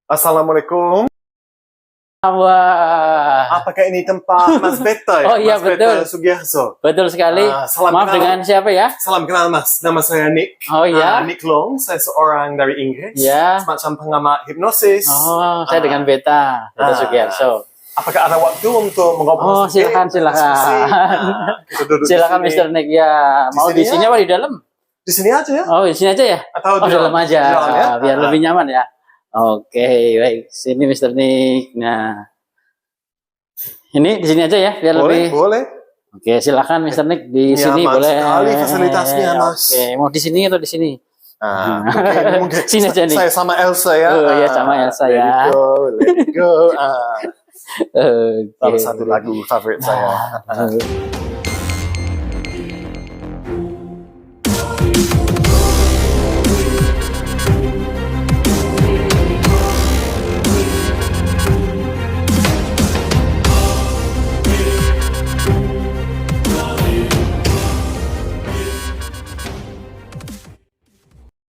Assalamualaikum. Wah, Apakah ini tempat Mas Beta ya? oh iya Mas Beta betul, Sugiharso. betul sekali. Salam Maaf kenal. dengan siapa ya? Salam kenal Mas. Nama saya Nick. Oh iya, Nick Long. Saya seorang dari Inggris. Ya. Semacam pengamat hipnosis. Oh saya dengan Beta Sugiharso. Apakah ada waktu untuk Oh mengobrol sedikit? silakan. Kita duduk Silakan di sini. Mr. Nick ya. Mau Di di sini sini apa di dalam? Di sini aja ya? Oh di sini aja ya? Atau Oh dalam aja, di dalam ya? biar lebih nyaman ya. Oke, baik. Sini Mr. Nick. Nah, ini di sini aja ya, biar Boleh, lebih. boleh. Oke, silakan Mr. Nick di sini Nyaman boleh. sekali fasilitasnya, Mas. Oke, mau di sini atau di sini? Mungkin Sini aja nih. saya sama Elsa ya. Oh iya sama Elsa ya. Let it go. Oke. Salah satu lagu favorit saya.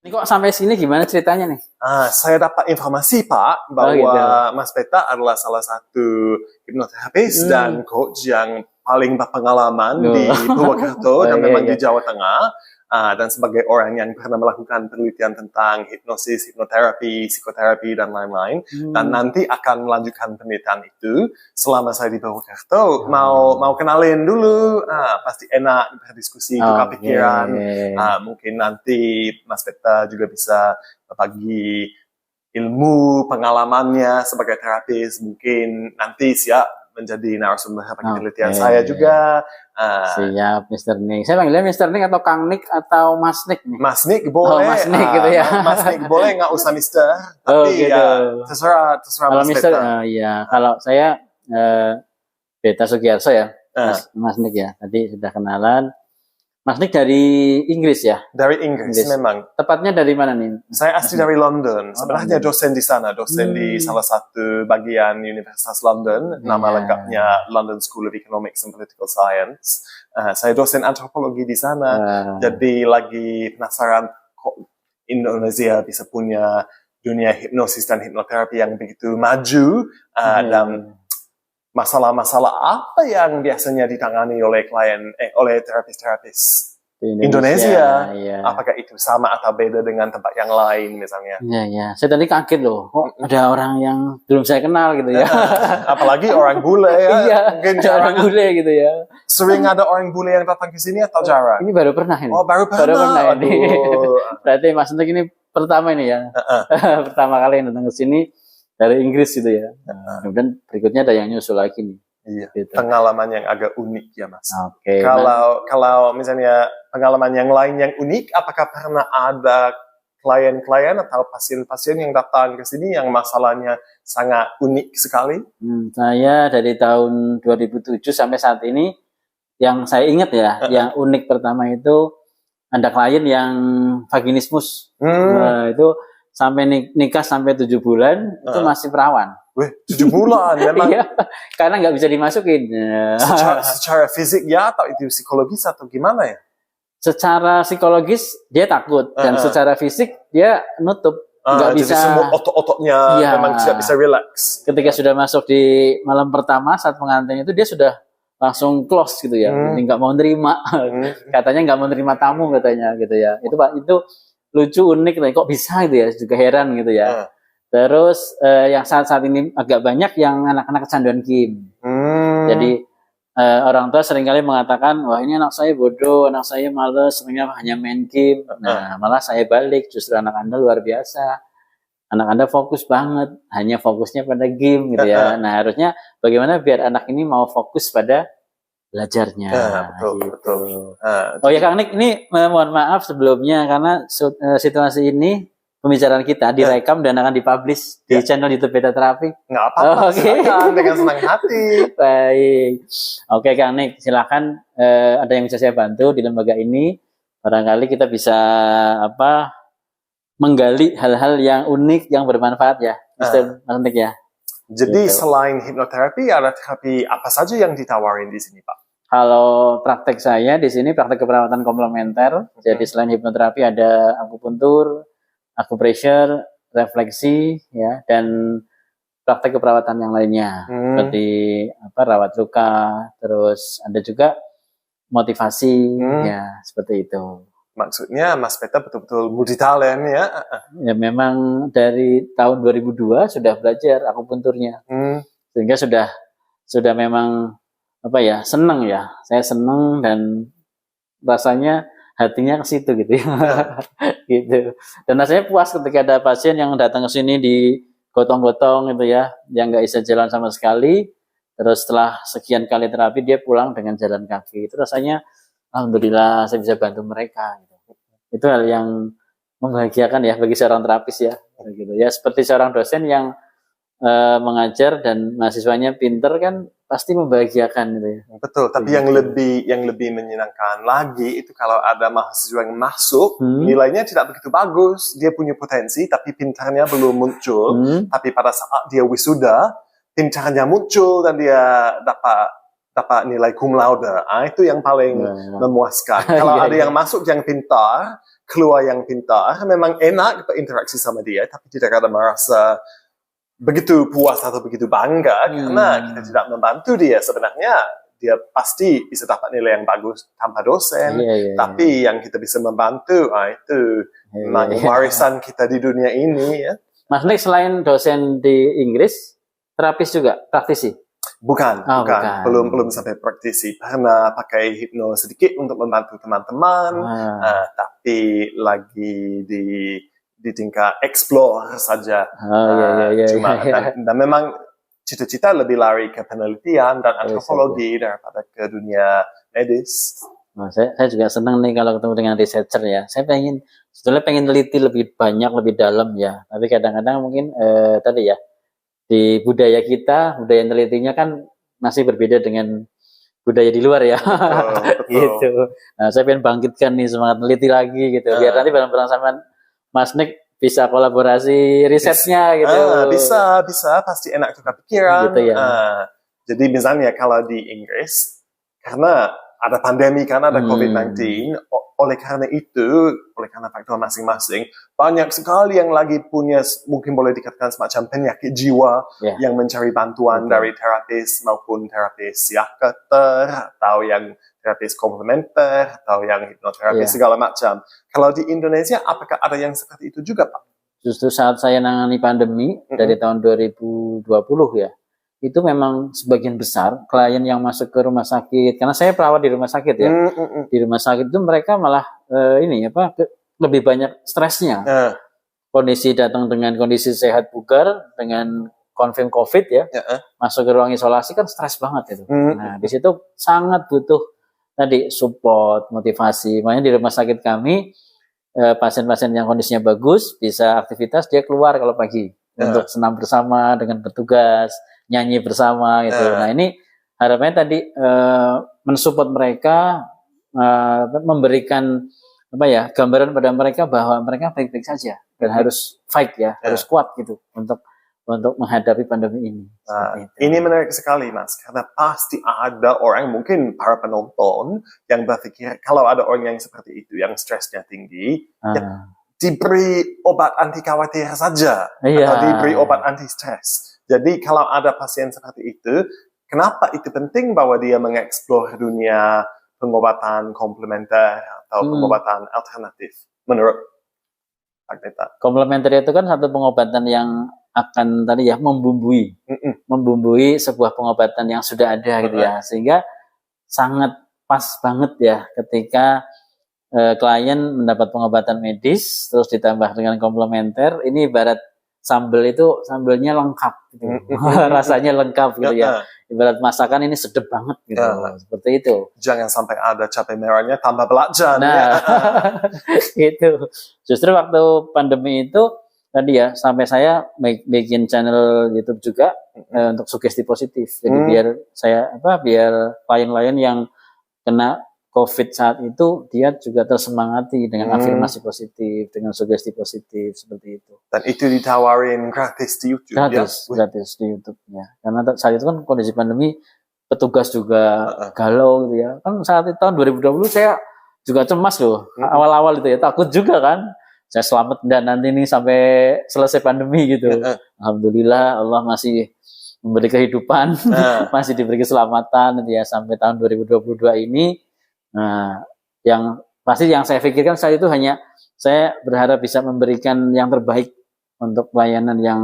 Ini kok sampai sini gimana ceritanya nih? Saya dapat informasi Pak bahwa gitu. Mas Beta adalah salah satu hipnoterapis dan coach yang paling berpengalaman di Purwokerto dan memang di Jawa Tengah. Dan sebagai orang yang pernah melakukan penelitian tentang hipnosis, hipnoterapi, psikoterapi, dan lain-lain. Dan nanti akan melanjutkan penelitian itu selama saya di Purwokerto. Mau kenalin dulu, pasti enak berdiskusi, tukar pikiran. Mungkin nanti Mas Beta juga bisa berbagi ilmu, pengalamannya sebagai terapis. Mungkin nanti siap menjadi narasumber penelitian saya juga. Siap, Mr. Nick. Saya panggilnya Mr. Nick atau Kang Nick atau Mas Nick nih? Mas Nick boleh. Mas Nick gitu ya. Mas Nick boleh, nggak usah Mister. Tapi gitu. ya terserah kalau Mas Mister, Beta. iya. Kalau saya Beta Sugiharso ya, Mas Nick ya. Tadi sudah kenalan. Mas Nick dari Inggris ya? Dari Inggris memang. Tepatnya dari mana nih? Saya asli dari London. Sebenarnya dosen di sana, dosen di salah satu bagian Universitas London. Nama lengkapnya London School of Economics and Political Science. Saya dosen antropologi di sana. Jadi lagi penasaran kok Indonesia bisa punya dunia hipnosis dan hipnoterapi yang begitu maju. Dan masalah-masalah apa yang biasanya ditangani oleh oleh terapis-terapis Indonesia? Apakah itu sama atau beda dengan tempat yang lain misalnya? Iya. Saya tadi kaget loh, kok ada orang yang belum saya kenal gitu ya. Apalagi orang bule ya. Iya, mungkin orang bule gitu ya. Sering ada orang bule yang datang ke sini atau jarang? Ini baru pernah ini. Oh, baru pernah. Ini. Berarti Mas Nick ini pertama ini ya. Pertama kali yang datang ke sini. Dari Inggris gitu ya. Kemudian berikutnya ada yang nyusul lagi nih. Iya. Gitu. Pengalaman yang agak unik ya Mas. Oke. Kalau misalnya pengalaman yang lain yang unik, apakah pernah ada klien-klien atau pasien-pasien yang datang ke sini yang masalahnya sangat unik sekali? Saya dari tahun 2007 sampai saat ini, yang saya ingat ya, yang unik pertama itu ada klien yang vaginismus. Itu sampai nikah sampai 7 bulan itu masih perawan. Wih, 7 bulan memang. Iya, karena nggak bisa dimasukin. Secara fisik ya atau itu psikologis atau gimana ya? Secara psikologis dia takut dan secara fisik dia nutup, nggak bisa. Jadi semua otot-ototnya memang tidak bisa relax. Ketika sudah masuk di malam pertama saat pengantin itu dia sudah langsung close gitu ya, nggak mau nerima. Katanya nggak mau nerima tamu katanya gitu ya. Itu Pak itu lucu, unik, kok bisa gitu ya, juga heran gitu ya. Terus yang saat ini agak banyak yang anak-anak kecanduan game. Jadi orang tua seringkali mengatakan, wah ini anak saya bodoh, anak saya males, seringnya hanya main game. Nah malah saya balik, justru anak Anda luar biasa. Anak Anda fokus banget, hanya fokusnya pada game gitu ya. Nah harusnya bagaimana biar anak ini mau fokus pada belajarnya. Betul. Oh ya Kang Nick, ini mohon maaf sebelumnya karena situasi ini pembicaraan kita direkam dan akan dipublish di channel YouTube Beta Terapi. Nggak apa-apa, silakan dengan senang hati. Baik. Oke Kang Nick, silakan ada yang bisa saya bantu di lembaga ini. Barangkali kita bisa menggali hal-hal yang unik, yang bermanfaat ya, Mr. Nick ya. Jadi selain hipnoterapi, ada terapi apa saja yang ditawarin di sini Pak? Kalau praktek saya di sini praktek keperawatan komplementer. Jadi selain hipnoterapi ada akupuntur, acupressure, refleksi ya, dan praktek keperawatan yang lainnya seperti rawat luka, terus ada juga motivasi ya, seperti itu. Maksudnya Mas Peter betul-betul multitalent ya? Ya memang dari tahun 2002 sudah belajar akupunturnya, sehingga sudah memang seneng ya. Saya seneng dan rasanya hatinya ke situ gitu ya. Gitu. Dan rasanya puas ketika ada pasien yang datang ke sini digotong-gotong gitu ya, yang nggak bisa jalan sama sekali, terus setelah sekian kali terapi dia pulang dengan jalan kaki. Itu rasanya alhamdulillah saya bisa bantu mereka gitu. Itu hal yang membahagiakan ya bagi seorang terapis ya, gitu ya. Seperti seorang dosen yang mengajar dan mahasiswanya pinter kan pasti membahagiakan gitu ya. Betul, tapi yang lebih menyenangkan lagi itu kalau ada mahasiswa yang masuk, nilainya tidak begitu bagus, dia punya potensi tapi pintarnya belum muncul, tapi pada saat dia wisuda, pintarnya muncul dan dia dapat nilai cum laude. Itu yang paling memuaskan. Kalau ada yang masuk yang pintar, keluar yang pintar, memang enak berinteraksi sama dia, tapi tidak ada merasa begitu puas atau begitu bangga karena kita tidak membantu dia. Sebenarnya dia pasti bisa dapat nilai yang bagus tanpa dosen, tapi yang kita bisa membantu itu warisan kita di dunia ini ya. Mas Nick selain dosen di Inggris, terapis juga, praktisi? Bukan. Belum sampai praktisi. Pernah pakai hipno sedikit untuk membantu teman-teman, tapi lagi di tingkat explore saja. Dan memang cita-cita lebih lari ke penelitian dan antropologi daripada ke dunia medis. Saya juga senang nih kalau ketemu dengan researcher ya. Saya sebetulnya pengen teliti lebih banyak, lebih dalam ya. Tapi kadang-kadang mungkin tadi ya, di budaya kita, budaya telitinya kan masih berbeda dengan budaya di luar ya. Betul. Gitu. Nah, saya pengen bangkitkan nih semangat teliti lagi gitu. Biar nanti bareng-bareng sama Mas Nick bisa kolaborasi risetnya gitu. Bisa, pasti enak tukar pikiran. Gitu ya. Jadi misalnya kalau di Inggris, karena ada pandemi, karena ada COVID-19, oleh karena faktor masing-masing, banyak sekali yang lagi punya, mungkin boleh dikatakan semacam penyakit jiwa, yang mencari bantuan dari terapis maupun terapis psikiater, atau yang terapis komplementer, atau yang hipnoterapis, segala macam. Kalau di Indonesia, apakah ada yang seperti itu juga, Pak? Justru saat saya nangani pandemi, dari tahun 2020 ya, itu memang sebagian besar klien yang masuk ke rumah sakit, karena saya perawat di rumah sakit ya, di rumah sakit itu mereka malah lebih banyak stresnya. Kondisi datang dengan kondisi sehat bugar, dengan konfirm COVID ya, masuk ke ruang isolasi kan stres banget itu. Nah, di situ sangat butuh tadi support, motivasi. Makanya di rumah sakit kami pasien-pasien yang kondisinya bagus bisa aktivitas, dia keluar kalau pagi untuk senam bersama dengan petugas, nyanyi bersama gitu. Nah, ini harapannya tadi mensupport mereka, memberikan gambaran pada mereka bahwa mereka baik-baik saja dan harus fight ya, harus kuat gitu untuk menghadapi pandemi ini. Ini menarik sekali, Mas, karena pasti ada orang, mungkin para penonton, yang berpikir kalau ada orang yang seperti itu, yang stresnya tinggi, ya, diberi obat anti khawatir saja, atau diberi obat anti stres. Jadi kalau ada pasien seperti itu, kenapa itu penting bahwa dia mengeksplor dunia pengobatan komplementer atau pengobatan alternatif, menurut Pak Neta? Komplementer itu kan satu pengobatan yang akan tadi ya membumbui sebuah pengobatan yang sudah ada gitu ya, sehingga sangat pas banget ya ketika klien mendapat pengobatan medis terus ditambah dengan komplementer. Ini ibarat sambelnya lengkap gitu. Rasanya lengkap gitu ya, ibarat masakan ini sedap banget gitu, seperti itu. Jangan sampai ada cabai merahnya tambah belacan. Itu justru waktu pandemi itu tadi ya, sampai saya bikin channel YouTube juga untuk sugesti positif. Jadi biar klien-klien yang kena COVID saat itu, dia juga tersemangati dengan afirmasi positif, dengan sugesti positif, seperti itu. Dan itu ditawarin gratis di YouTube? Gratis di YouTube ya. Karena saat itu kan kondisi pandemi, petugas juga galau gitu ya. Kan saat itu tahun 2020 saya juga cemas loh, awal-awal itu ya, takut juga kan. saya selamat dan nanti ini sampai selesai pandemi gitu. Alhamdulillah Allah masih memberi kehidupan, masih diberi keselamatan gitu ya sampai tahun 2022 ini. Nah, yang pasti yang saya pikirkan saat itu hanya saya berharap bisa memberikan yang terbaik untuk pelayanan yang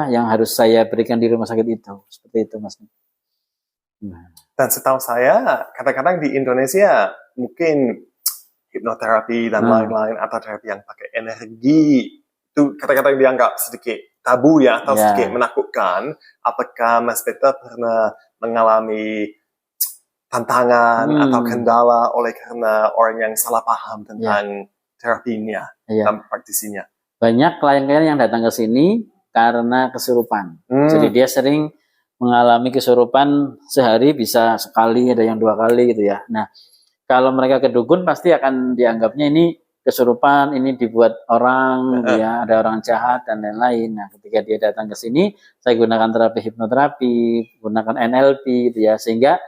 yang harus saya berikan di rumah sakit itu. Seperti itu, Mas. Dan setahu saya, kadang-kadang di Indonesia mungkin hipnoterapi dan lain-lain atau terapi yang pakai energi itu kadang-kadang dianggap sedikit tabu ya atau sedikit menakutkan. Apakah Mas Peter pernah mengalami tantangan atau kendala oleh karena orang yang salah paham tentang terapinya dan praktisinya? Banyak klien-klien yang datang ke sini karena kesurupan. Jadi dia sering mengalami kesurupan sehari bisa sekali, ada yang 2 kali gitu ya. Nah, kalau mereka ke dukun pasti akan dianggapnya ini kesurupan, ini dibuat orang, ya ada orang jahat dan lain-lain. Nah, ketika dia datang ke sini, saya gunakan terapi hipnoterapi, gunakan NLP, gitu ya, sehingga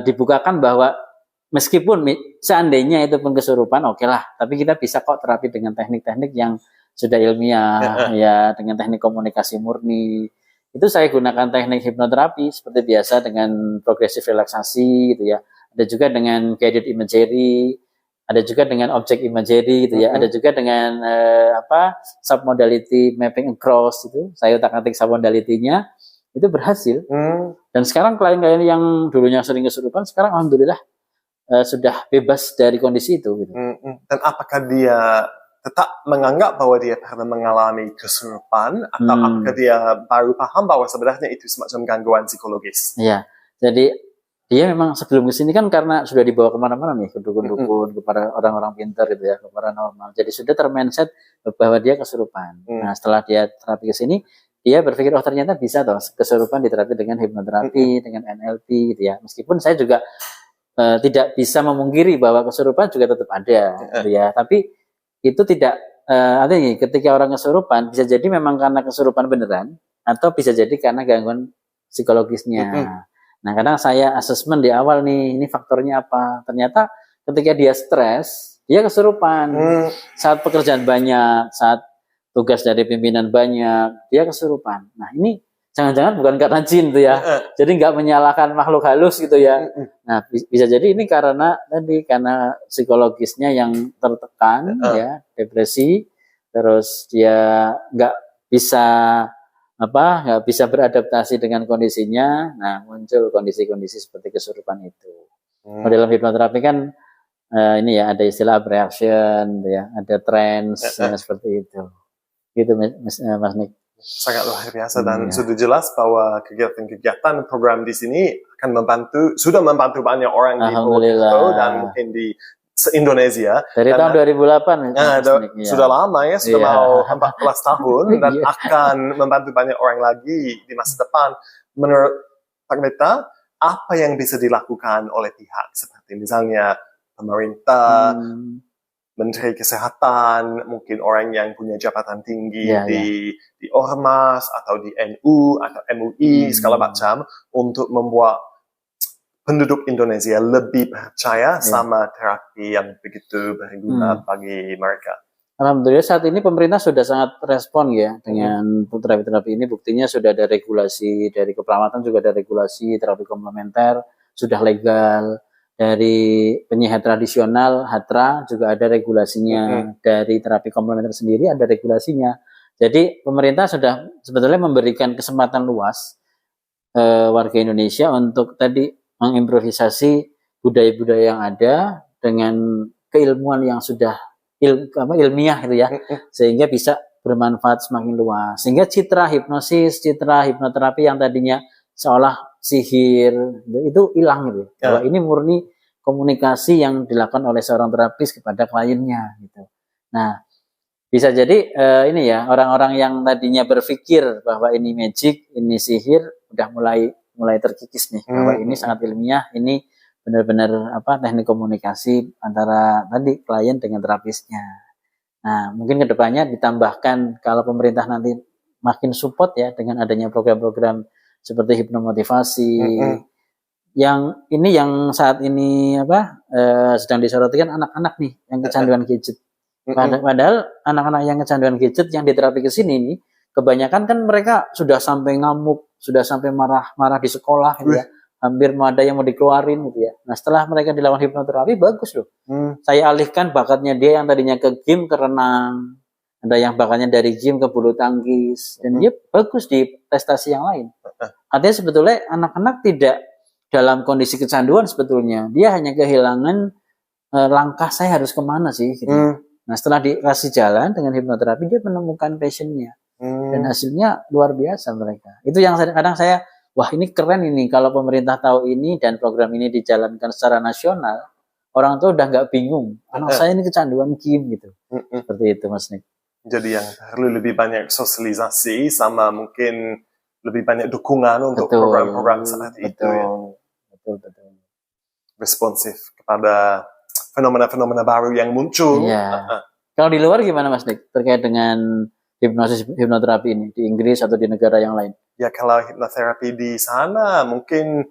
dibukakan bahwa meskipun seandainya itu pun kesurupan, oke lah, tapi kita bisa kok terapi dengan teknik-teknik yang sudah ilmiah, ya dengan teknik komunikasi murni. Itu saya gunakan teknik hipnoterapi seperti biasa dengan progresif relaksasi, gitu ya. Ada juga dengan guided imagery, ada juga dengan object imagery gitu ya, ada juga dengan submodality mapping across itu. Saya utak-atik submodality-nya itu berhasil. Dan sekarang klien-klien yang dulunya sering kesurupan sekarang alhamdulillah sudah bebas dari kondisi itu gitu. Dan apakah dia tetap menganggap bahwa dia pernah mengalami kesurupan atau apakah dia baru paham bahwa sebenarnya itu semacam gangguan psikologis? Iya. Jadi dia memang sebelum kesini kan karena sudah dibawa kemana-mana nih ke dukun-dukun, kepada orang-orang pintar gitu ya, ke paranormal. Jadi sudah termindset bahwa dia kesurupan. Nah setelah dia terapi kesini, dia berpikir oh ternyata bisa toh kesurupan diterapi dengan hipnoterapi, dengan NLP gitu ya. Meskipun saya juga tidak bisa memungkiri bahwa kesurupan juga tetap ada gitu ya. Tapi itu tidak artinya ketika orang kesurupan bisa jadi memang karena kesurupan beneran atau bisa jadi karena gangguan psikologisnya. Nah, kadang saya asesmen di awal nih, ini faktornya apa? Ternyata ketika dia stres, dia kesurupan. Saat pekerjaan banyak, saat tugas dari pimpinan banyak, dia kesurupan. Nah, ini jangan-jangan bukan karena jin tuh ya. Jadi nggak menyalahkan makhluk halus gitu ya. Nah, bisa jadi ini karena psikologisnya yang tertekan ya, depresi, terus dia nggak bisa beradaptasi dengan kondisinya. Nah, muncul kondisi-kondisi seperti kesurupan itu. Dalam hipnoterapi kan ini ya ada istilah abreaction ya, ada trance seperti itu. Gitu Mas Nick. Sangat luar biasa dan sudah jelas bahwa kegiatan-kegiatan program di sini akan sudah membantu banyak orang di Purwokerto dan mungkin di se-Indonesia. Dari tahun 2008 sudah lama ya, sudah mau 14 tahun dan akan membantu banyak orang lagi di masa depan. Menurut Pak Meta, apa yang bisa dilakukan oleh pihak seperti misalnya pemerintah, Menteri Kesehatan, mungkin orang yang punya jabatan tinggi di Ormas atau di NU atau MUI segala macam untuk membuat penduduk Indonesia lebih percaya sama terapi yang begitu berguna bagi mereka. Alhamdulillah saat ini pemerintah sudah sangat respon ya dengan terapi-terapi ini. Buktinya sudah ada regulasi dari keperawatan, juga ada regulasi terapi komplementer, sudah legal. Dari penyihir tradisional, HATRA juga ada regulasinya. Dari terapi komplementer sendiri ada regulasinya. Jadi pemerintah sudah sebetulnya memberikan kesempatan luas warga Indonesia untuk tadi mengimprovisasi budaya-budaya yang ada dengan keilmuan yang sudah ilmiah gitu ya, sehingga bisa bermanfaat semakin luas. Sehingga citra hipnosis, citra hipnoterapi yang tadinya seolah sihir itu hilang gitu. Bahwa ini murni komunikasi yang dilakukan oleh seorang terapis kepada kliennya gitu. Nah, bisa jadi ini ya orang-orang yang tadinya berpikir bahwa ini magic, ini sihir, udah mulai terkikis nih bahwa ini sangat ilmiah, ini benar-benar teknik komunikasi antara tadi klien dengan terapisnya. Nah, mungkin kedepannya ditambahkan kalau pemerintah nanti makin support ya dengan adanya program-program seperti hipnomotivasi. Yang saat ini sedang disoroti kan anak-anak nih yang kecanduan gadget. Padahal anak-anak yang kecanduan gadget yang diterapi ke sini nih, kebanyakan kan mereka sudah sampai ngamuk, sudah sampai marah-marah di sekolah gitu ya. Hampir ada yang mau dikeluarin gitu ya. Nah, setelah mereka dilakukan hipnoterapi bagus loh. Saya alihkan bakatnya dia yang tadinya ke game, ke renang. Ada yang bakatnya dari game ke bulu tangkis, dan dia bagus di prestasi yang lain. Artinya sebetulnya anak-anak tidak dalam kondisi kecanduan sebetulnya. Dia hanya kehilangan langkah saya harus kemana sih gitu. Nah, setelah dikasih jalan dengan hipnoterapi, dia menemukan passionnya. Dan hasilnya luar biasa mereka. Itu yang kadang saya, wah ini keren ini kalau pemerintah tahu ini dan program ini dijalankan secara nasional, orang tua udah nggak bingung. Anak saya ini kecanduan game gitu. Seperti itu Mas Nick. Jadi yang perlu lebih banyak sosialisasi sama mungkin lebih banyak dukungan untuk program-program seperti itu. Ya. Betul. Responsif kepada fenomena-fenomena baru yang muncul. Iya. Kalau di luar gimana Mas Nick terkait dengan hipnoterapi ini di Inggris atau di negara yang lain? Ya kalau hipnoterapi di sana mungkin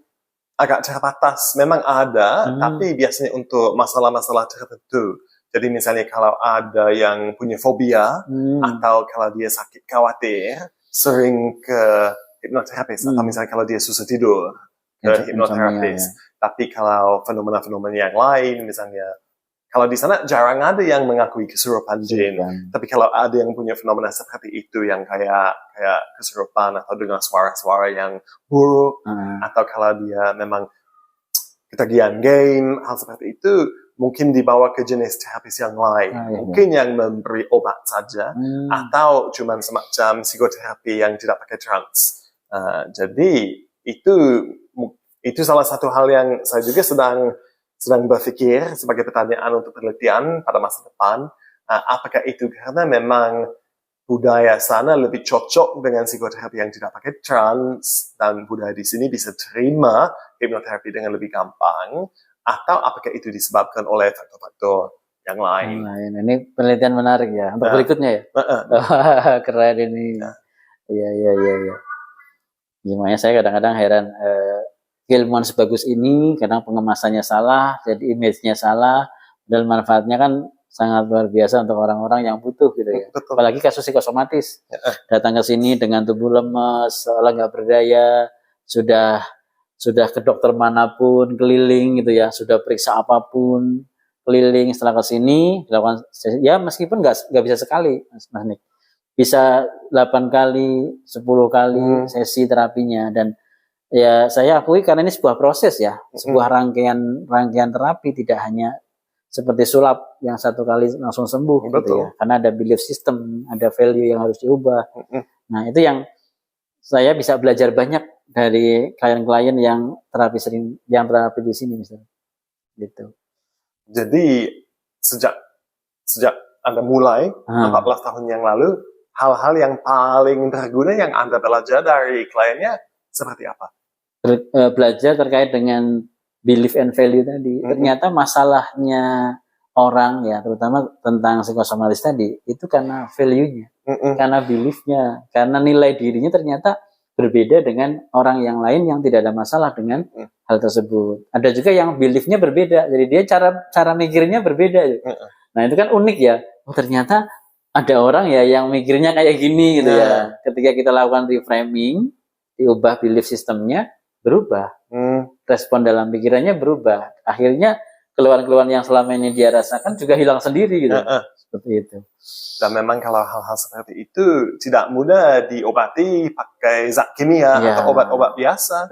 agak terbatas. Memang ada, tapi biasanya untuk masalah-masalah tertentu. Jadi misalnya kalau ada yang punya fobia atau kalau dia sakit khawatir, sering ke hipnoterapis. Atau misalnya kalau dia susah tidur, ke hipnoterapis. Tapi kalau fenomena-fenomena yang lain, misalnya kalau di sana jarang ada yang mengakui kesurupan jin. Tapi kalau ada yang punya fenomena seperti itu yang kayak kesurupan atau dengan suara-suara yang buruk, atau kalau dia memang ketagihan game, hal seperti itu, mungkin dibawa ke jenis terapis yang lain. Mungkin yang memberi obat saja, atau cuma semacam psikoterapi yang tidak pakai trans. Jadi itu salah satu hal yang saya juga sedang berpikir sebagai pertanyaan untuk penelitian pada masa depan. Apakah itu karena memang budaya sana lebih cocok dengan psikoterapi yang tidak pakai trans, dan budaya di sini bisa terima hipnoterapi dengan lebih gampang, atau apakah itu disebabkan oleh faktor-faktor yang lain? Ini penelitian menarik ya untuk berikutnya ya. Keren ini. Iya. Gimana saya kadang-kadang heran, ilmuwan sebagus ini kadang pengemasannya salah, jadi image-nya salah, dan manfaatnya kan sangat luar biasa untuk orang-orang yang butuh gitu ya. Betul. Apalagi kasus psikosomatis. Datang ke sini dengan tubuh lemes, seolah nggak berdaya, sudah ke dokter manapun keliling gitu ya, sudah periksa apapun keliling, setelah ke sini dilakukan ya meskipun nggak bisa sekali Mas Nick, bisa 8 kali 10 kali sesi terapinya. Dan ya saya akui karena ini sebuah proses ya, sebuah rangkaian terapi, tidak hanya seperti sulap yang 1 kali langsung sembuh gitu ya, karena ada belief system, ada value yang harus diubah. Nah itu yang saya bisa belajar banyak dari klien-klien yang terapi di sini misalnya gitu. Jadi sejak Anda mulai 14 tahun yang lalu, hal-hal yang paling berguna yang Anda belajar dari kliennya seperti apa? Belajar terkait dengan belief and value tadi. Ternyata masalahnya orang ya, terutama tentang psikosomatis tadi, itu karena value-nya, karena belief-nya, karena nilai dirinya ternyata berbeda dengan orang yang lain yang tidak ada masalah dengan hal tersebut. Ada juga yang belief-nya berbeda, jadi dia cara mikirnya berbeda. Nah itu kan unik ya. Oh ternyata ada orang ya yang mikirnya kayak gini gitu ya. Ketika kita lakukan reframing, diubah belief sistemnya, berubah. Respon dalam pikirannya berubah. Akhirnya keluhan-keluhan yang selama ini dia rasakan juga hilang sendiri gitu. Seperti itu. Dan memang kalau hal-hal seperti itu tidak mudah diobati pakai zat kimia atau obat-obat biasa.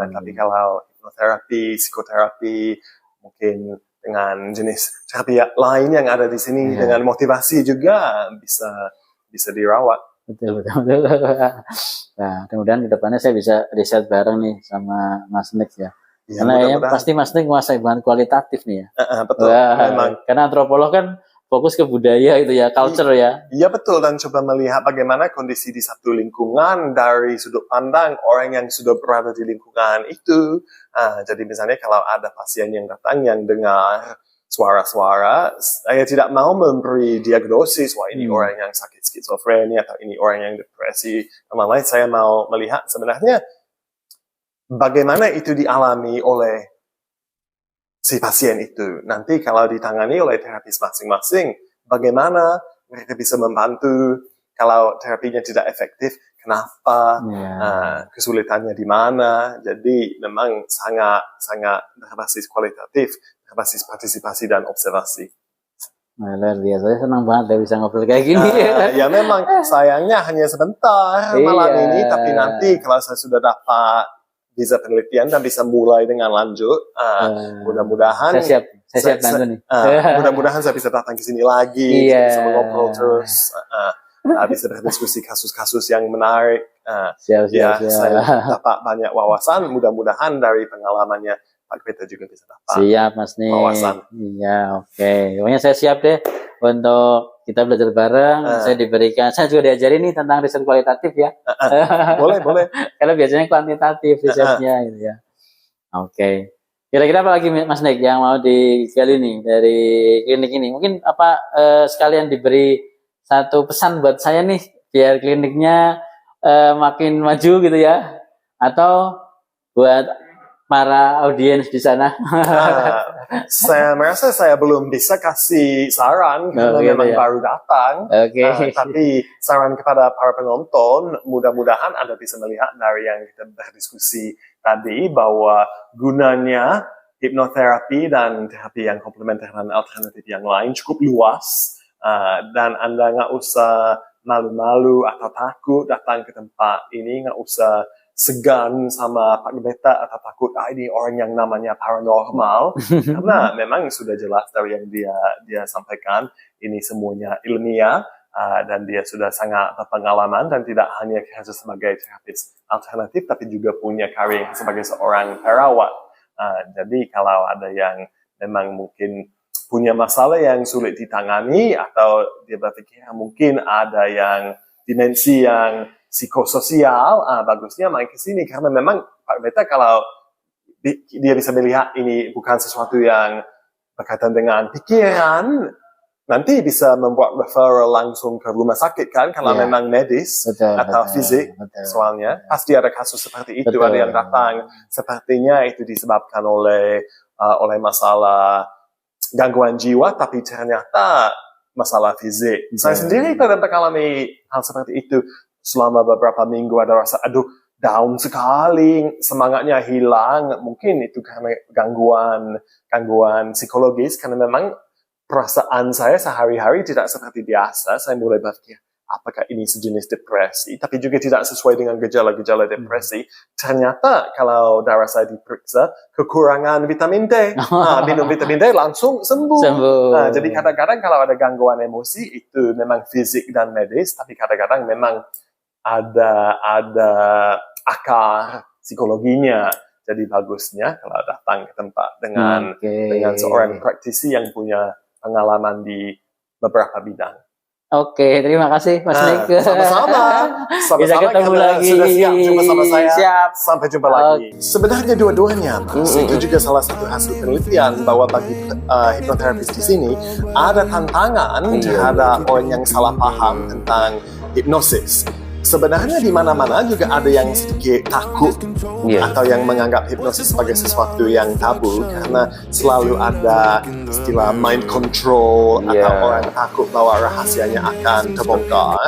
Tapi kalau hipnoterapi, psikoterapi, mungkin dengan jenis terapi lain yang ada di sini, dengan motivasi juga bisa dirawat. Betul. Nah, kemudian ke depannya saya bisa riset bareng nih sama Mas Nick ya. Karena pasti Mas Nick menguasai bahan kualitatif nih ya. Betul. Memang. Karena antropolog kan fokus ke budaya itu ya, culture ya. Iya betul, dan coba melihat bagaimana kondisi di satu lingkungan dari sudut pandang orang yang sudah berada di lingkungan itu. Jadi misalnya kalau ada pasien yang datang yang dengar suara-suara, saya tidak mau memberi diagnosis, wah ini orang yang sakit skizofrenia atau ini orang yang depresi. Malah saya mau melihat sebenarnya bagaimana itu dialami oleh si pasien itu. Nanti kalau ditangani oleh terapis masing-masing, bagaimana mereka bisa membantu kalau terapinya tidak efektif, kenapa, kesulitannya di mana. Jadi memang sangat berbasis kualitatif, berbasis partisipasi dan observasi. Nah, luar biasa, saya senang banget ya bisa ngobrol kayak gini. Ya memang sayangnya hanya sebentar malam ini, tapi nanti kalau saya sudah dapat visa penelitian dan bisa mulai dengan lanjut, mudah-mudahan saya siap bantu nih. Mudah-mudahan saya bisa datang ke sini lagi, bisa ngobrol terus, bisa berdiskusi kasus-kasus yang menarik. Siap. Saya dapat banyak wawasan, mudah-mudahan dari pengalamannya Pak Peter juga bisa dapat Mas Nick. wawasan. Iya, oke. Pokoknya saya siap deh untuk kita belajar bareng. Saya juga diajarin nih tentang riset kualitatif ya. Boleh. Karena biasanya kuantitatif risetnya gitu ya. Oke. Kira-kira apa lagi Mas Nick yang mau digali nih dari klinik ini? Mungkin sekalian diberi satu pesan buat saya nih biar kliniknya makin maju gitu ya. Atau buat para audiens di sana. Saya merasa saya belum bisa kasih saran karena memang baru datang. Tapi saran kepada para penonton, mudah-mudahan Anda bisa melihat dari yang kita berdiskusi tadi bahwa gunanya hipnoterapi dan terapi yang komplementer dan alternatif yang lain cukup luas, dan Anda nggak usah malu-malu atau takut datang ke tempat ini, nggak usah segan sama Pak Beta atau takut ini orang yang namanya paranormal karena memang sudah jelas dari yang dia sampaikan ini semuanya ilmiah, dan dia sudah sangat berpengalaman dan tidak hanya kerja sebagai terapis alternatif tapi juga punya karir sebagai seorang perawat. Jadi kalau ada yang memang mungkin punya masalah yang sulit ditangani atau dia berpikir mungkin ada yang dimensi yang psikososial, bagusnya main ke sini karena memang Pak Beta kalau dia bisa melihat ini bukan sesuatu yang berkaitan dengan pikiran, nanti bisa membuat referral langsung ke rumah sakit kan kalau memang medis atau fisik. Soalnya pasti ada kasus seperti itu, ada yang datang sepertinya itu disebabkan oleh masalah gangguan jiwa tapi ternyata masalah fisik. Saya sendiri pernah mengalami hal seperti itu. Selama beberapa minggu ada rasa, down sekali, semangatnya hilang. Mungkin itu karena gangguan psikologis, karena memang perasaan saya sehari-hari tidak seperti biasa. Saya mulai berpikir, apakah ini sejenis depresi? Tapi juga tidak sesuai dengan gejala-gejala depresi. Ternyata kalau darah saya diperiksa, kekurangan vitamin D. Minum vitamin D langsung sembuh. Jadi kadang-kadang kalau ada gangguan emosi, itu memang fisik dan medis, tapi kadang-kadang memang ada akar psikologinya. Jadi bagusnya kalau datang ke tempat dengan seorang praktisi yang punya pengalaman di beberapa bidang. Oke, terima kasih Mas Nick. Sama-sama. Bisa ketemu lagi. Sudah siap jumpa sama saya. Siap. Sampai jumpa lagi. Sebenarnya dua-duanya, Mas. Itu juga salah satu hasil penelitian bahwa bagi hipnoterapis di sini ada tantangan terhadap orang yang salah paham tentang hipnosis. Sebenarnya di mana-mana juga ada yang sedikit takut atau yang menganggap hipnosis sebagai sesuatu yang tabu karena selalu ada istilah mind control atau orang takut bahwa rahasianya akan terbongkar.